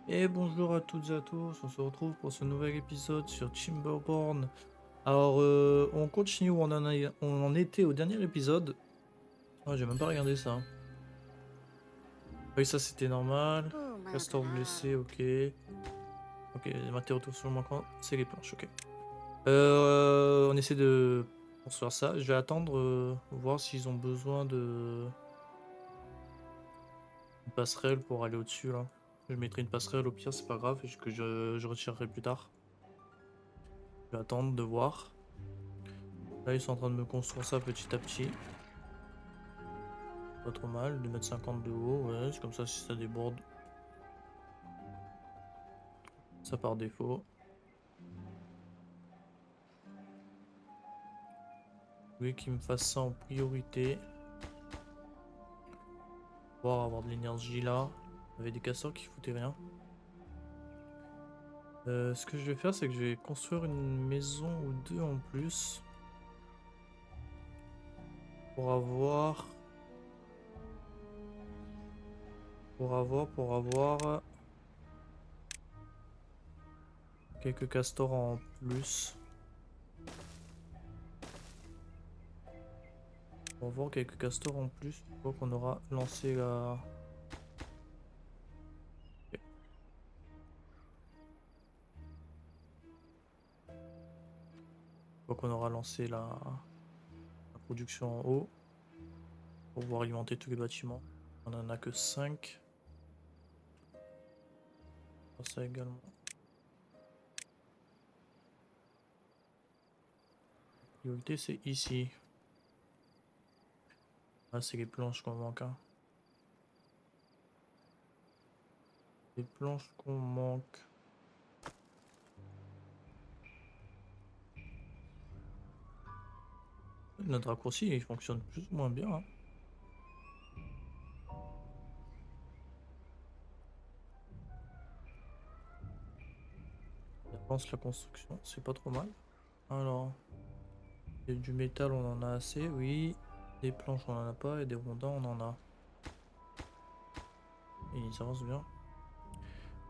Et bonjour à toutes et à tous, on se retrouve pour ce nouvel épisode sur Timberborn. Alors, on continue où on en était au dernier épisode. Ah, j'ai même pas regardé ça. Oui, ça c'était normal. Castor blessé, ok. Ok, les matériaux sur le manquant, c'est les planches, ok. On essaie de construire ça. Je vais attendre, voir s'ils ont besoin de une passerelle pour aller au-dessus là. Je mettrai une passerelle au pire, c'est pas grave, que je retirerai plus tard. Je vais attendre de voir. Là, ils sont en train de me construire ça petit à petit. Pas trop mal, 2,50 m de haut, ouais, c'est comme ça si ça déborde. Ça par défaut. Oui, qu'ils me fassent ça en priorité. Pour avoir de l'énergie là. Il y avait des castors qui foutaient rien. Ce que je vais faire, c'est que je vais construire une maison ou deux en plus. Pour avoir... Pour avoir quelques castors en plus. Pour avoir quelques castors en plus, je crois qu'on aura lancé la... Ok. Je crois qu'on aura lancé la production en haut. Pour pouvoir alimenter tous les bâtiments. On en a que 5. Ça également. La priorité c'est ici. Ah, c'est les planches qu'on manque. Hein. Les planches qu'on manque. Notre raccourci il fonctionne plus ou moins bien. Hein. Avance la construction, c'est pas trop mal. Alors, du métal on en a assez, oui. Des planches on en a pas et des rondins on en a. Et ils avancent bien.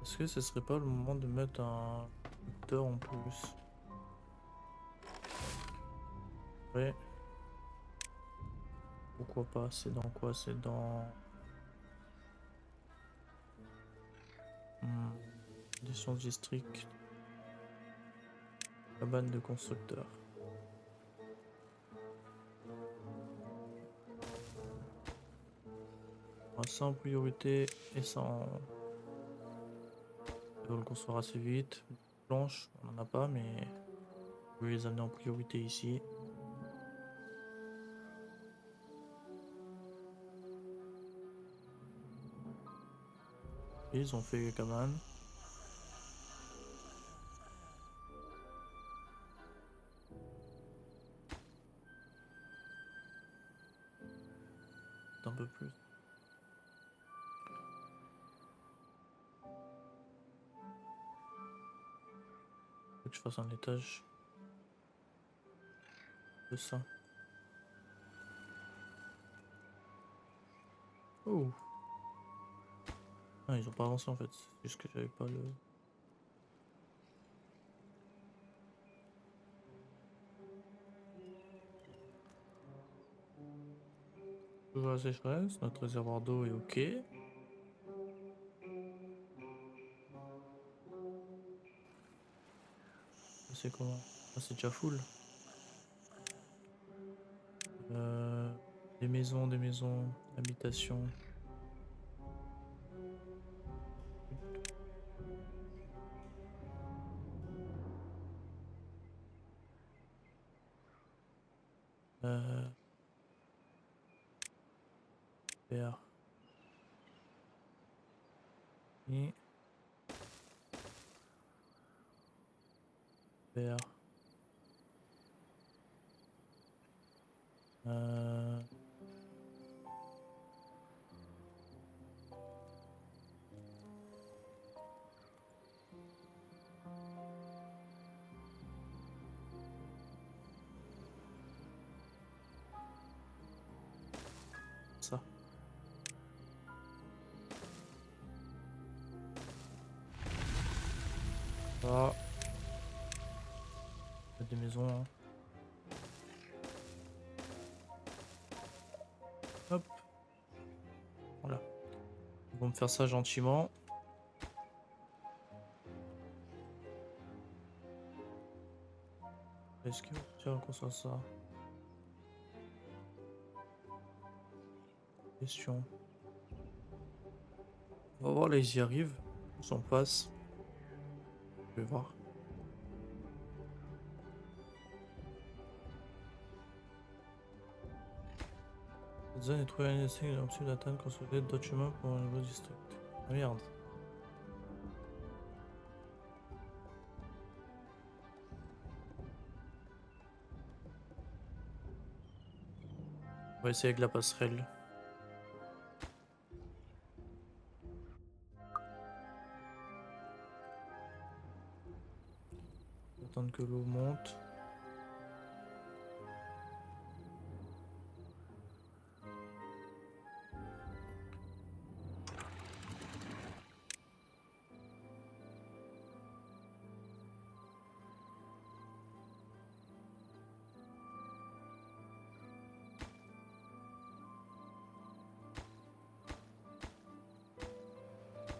Est-ce que ce serait pas le moment de mettre un conducteur en plus? Ouais. Pourquoi pas? C'est dans quoi? C'est dans... Distance district. Cabane de constructeur. Ça en priorité et ça en... Je vais le construire assez vite. Planches, on n'en a pas, mais je vais les amener en priorité ici. Et ils ont fait les cabanes. Un peu plus. Faut que je fasse un étage de ça. Oh! Ah, ils ont pas avancé en fait. C'est juste que j'avais pas le... Toujours la sécheresse. Notre réservoir d'eau est ok. C'est comment? Ah, c'est déjà full. Euh, des maisons, habitations. Euh, vert. Et vert. Euh, ça. Là. Il y a des maisons. Hein. Hop. Voilà. Ils vont me faire ça gentiment. Est-ce qu'ils vont faire qu'on soit ça? Question. On va voir là, ils y arrivent. On s'en passe. Je vais voir. Cette zone est trouvée à l'essai, il est impossible d'atteindre, consolider d'autres chemins pour un nouveau district. Ah merde. On va essayer avec la passerelle. Attendre que l'eau monte.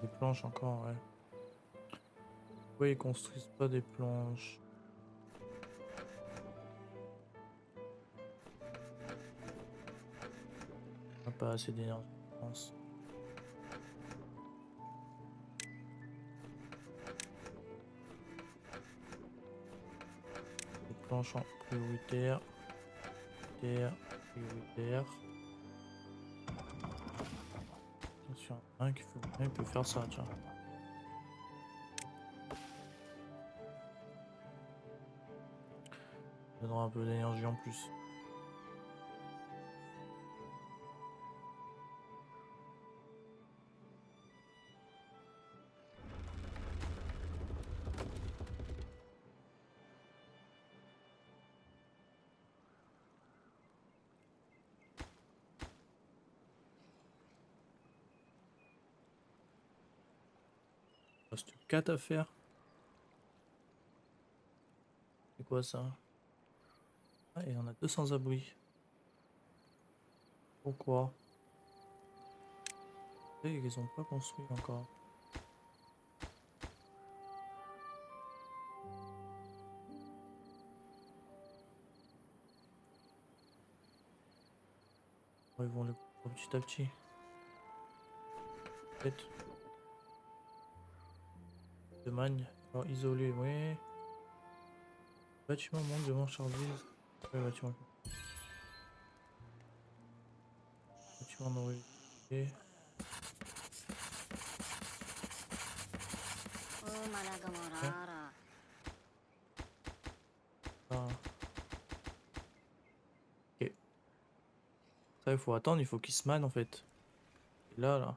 Des planches encore, ouais. Pourquoi ils construisent pas des planches? On n'a pas assez d'énergie, je pense. Des planches en prioritaire. Prioritaire. Attention, un qui peut faire ça, tiens. Ça donnera un peu d'énergie en plus. Il reste 4 à faire. C'est quoi ça? Ah, et on a 2 sans-abri. Pourquoi? Ils ont pas construit encore. Ils vont le prendre petit à petit. Peut-être. De magne. Alors isolé, ouais. Bâtiment manque de marchandises. Ouais, bâtiment. Bâtiment d'origine. Ah. Ok. Ça, il faut attendre, il faut qu'il se manne en fait. Et là.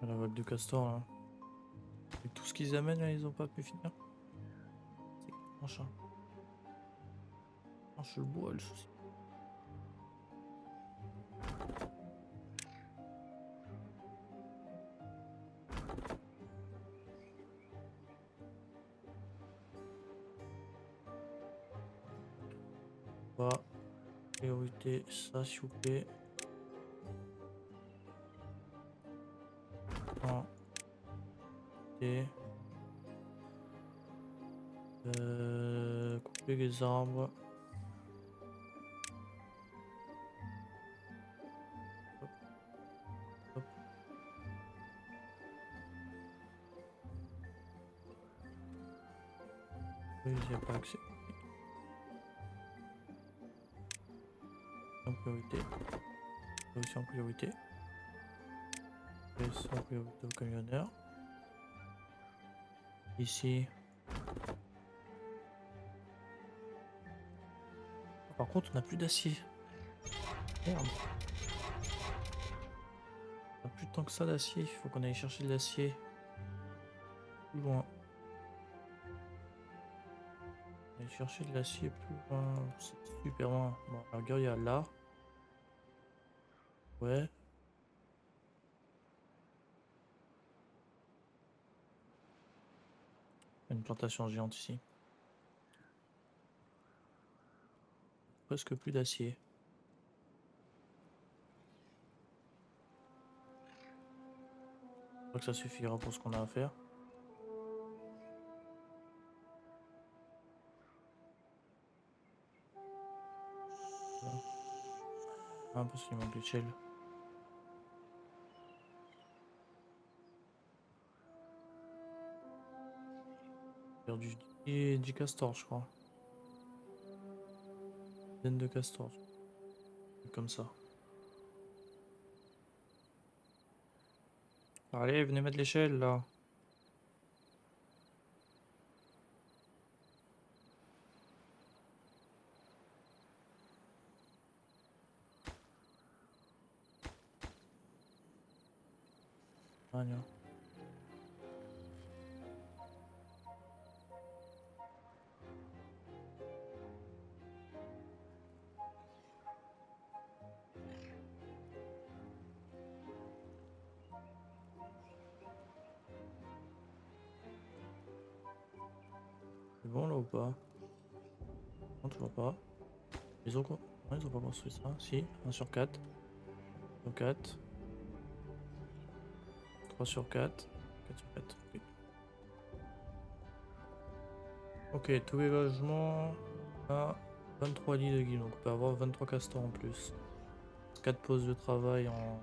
La vague de castor là. Et tout ce qu'ils amènent là, ils ont pas pu finir. C'est machin. Mange le bois, le souci. Pas. Priorité, ça s'il vous plaît. Et couper les arbres. Hop, hop. Oui, il n'y a pas accès. En priorité. Aussi en priorité. Et ça en priorité au camionneur. Ici. Par contre, on n'a plus d'acier. Merde. On n'a plus tant que ça d'acier. Il faut qu'on aille chercher de l'acier. Plus loin. Aller chercher de l'acier plus loin. C'est super loin. Bon, la rigueur, il y a là. Ouais. Une plantation géante ici. Presque plus d'acier. Je crois que ça suffira pour ce qu'on a à faire. Voilà. Ah, parce qu'il manque l'échelle. Perdu 10 castors, je crois. Une dizaine de castors. Comme ça. Allez, venez mettre l'échelle là. Ah, non. C'est bon là ou pas? Non, toujours pas. Ils ont quoi? Ouais, ils ont pas construit ça. Si, 1 sur 4. 4. 3 sur 4. 4 sur 4. Ok. Ok, tous les logements à 23 lits de guillemets. Donc on peut avoir 23 castors en plus. 4 postes de travail en.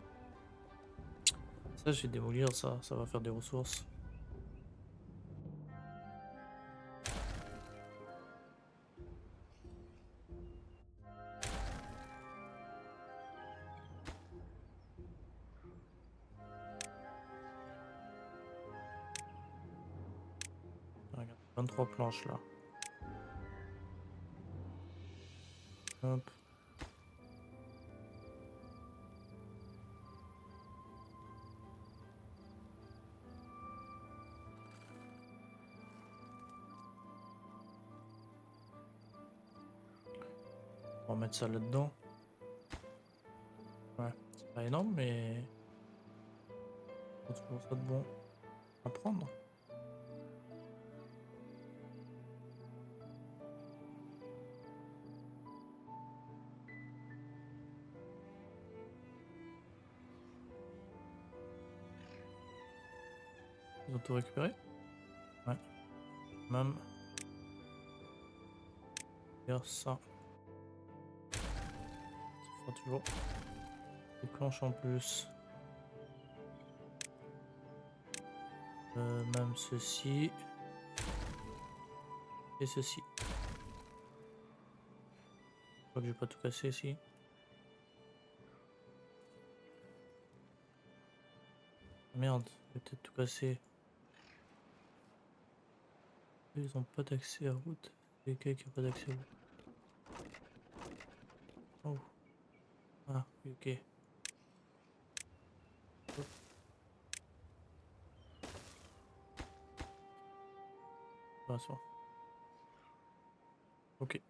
Ça, je vais démolir ça. Ça va faire des ressources. Regarde, 23 planches là. Hop. On va mettre ça là-dedans. Ouais, c'est pas énorme, mais c'est toujours ça de bon à prendre. Ils ont tout récupéré? Ouais. Même. Faire ça. Ça fera toujours des planches en plus. Même ceci. Et ceci. Je crois que j'ai pas tout cassé ici. Merde, j'ai peut-être tout cassé. Ils ont pas d'accès à route. C'est quelqu'un qui a pas d'accès à route. Oh. Ah, oui, ok. Hop. Ah, ça. Ok.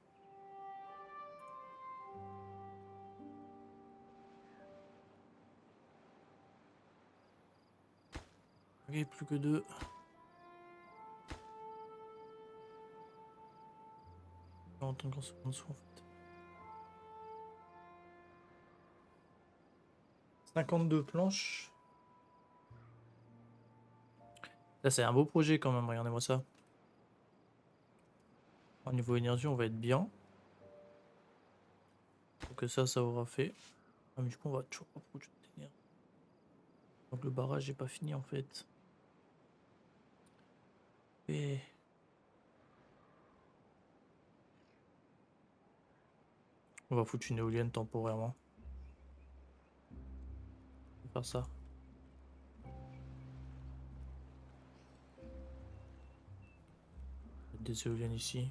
Ok, plus que deux. En tant qu'on se rend dessous, en fait. 52 planches. Là, c'est un beau projet quand même, regardez-moi ça. Au niveau énergie, on va être bien. Donc ça aura fait. Ah, mais du coup, on va toujours pas produire d'énergie. Donc le barrage n'est pas fini en fait. Et on va foutre une éolienne temporairement. On va faire ça. Mettre des éoliennes ici.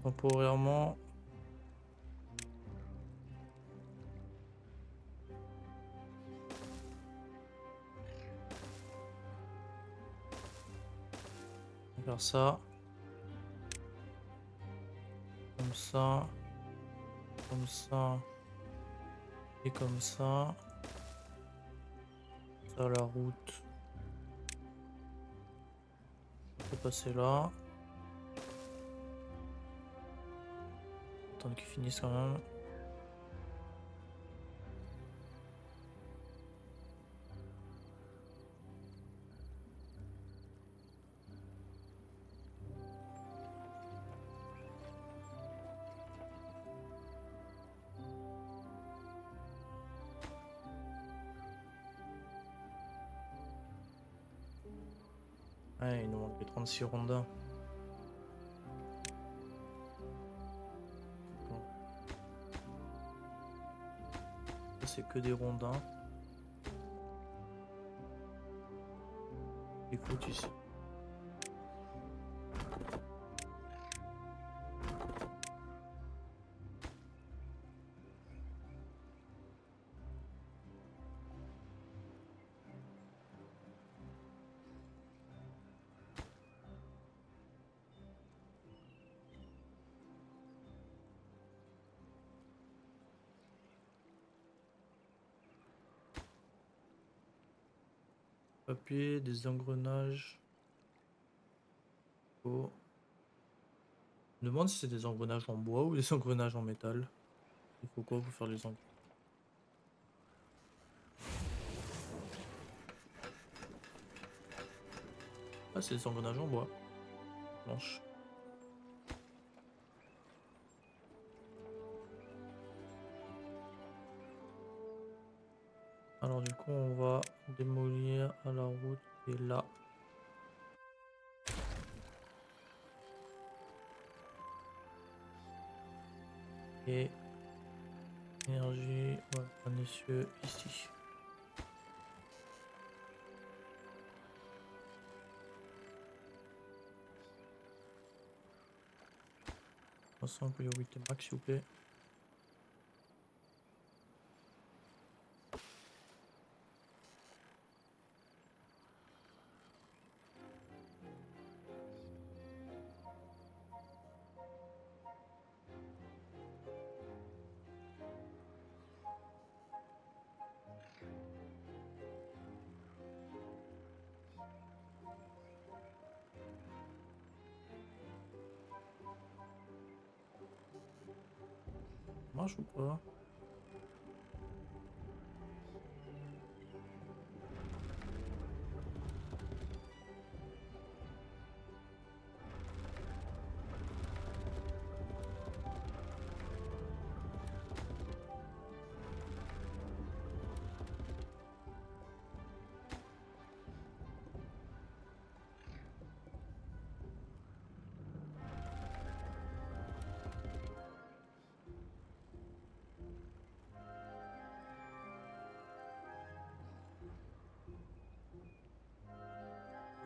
Temporairement. Faire ça. Comme ça. Comme ça. Et comme ça. Ça, la route. On peut passer là. Attendre qu'ils finissent quand même. Ouais, il nous manque les 36 rondins. Bon. Ça, c'est que des rondins. Écoute ici. Papier, des engrenages. Oh. Je me demande si c'est des engrenages en bois ou des engrenages en métal. Il faut quoi pour faire les engrenages? Ah, c'est des engrenages en bois. Blanche. Alors du coup, on va démolir à la route qui est là. Et énergie, ouais, un essieu ici. En priorité max, s'il vous plaît. Ça marche ou pas?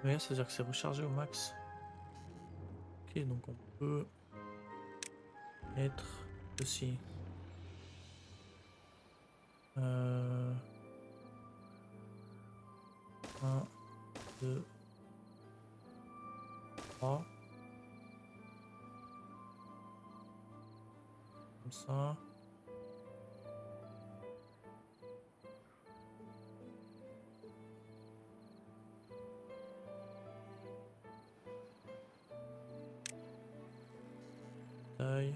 Ouais, c'est-à-dire que c'est rechargé au max. Ok, donc on peut mettre ceci. 1, 2, 3. Comme ça. Taille.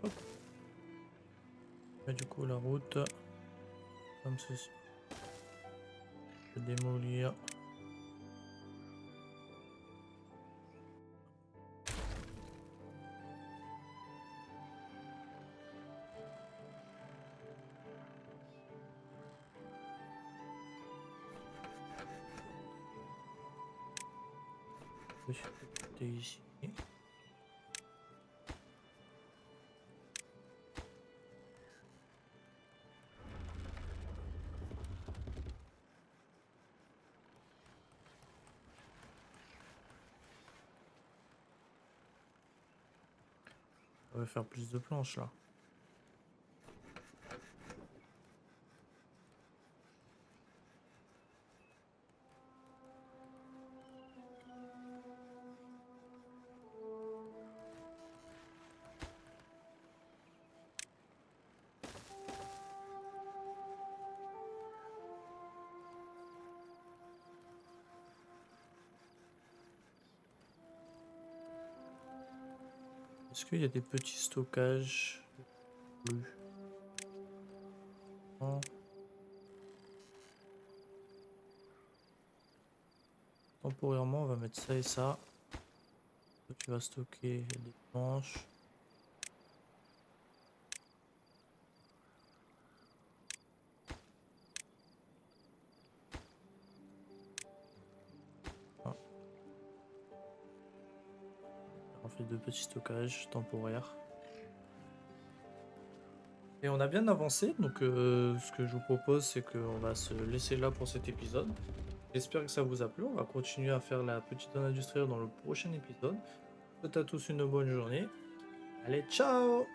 Hop. Et du coup, la route, comme ceci. Je vais démolir. T'es ici. On va faire plus de planches là. Est-ce qu'il y a des petits stockages? Oui. Non. Temporairement, on va mettre ça et ça. Toi, tu vas stocker des planches. Ah. On fait 2 petits stockages temporaires. Et on a bien avancé, donc ce que je vous propose, c'est qu'on va se laisser là pour cet épisode. J'espère que ça vous a plu. On va continuer à faire la petite zone industrielle dans le prochain épisode. Je vous souhaite à tous une bonne journée. Allez, ciao!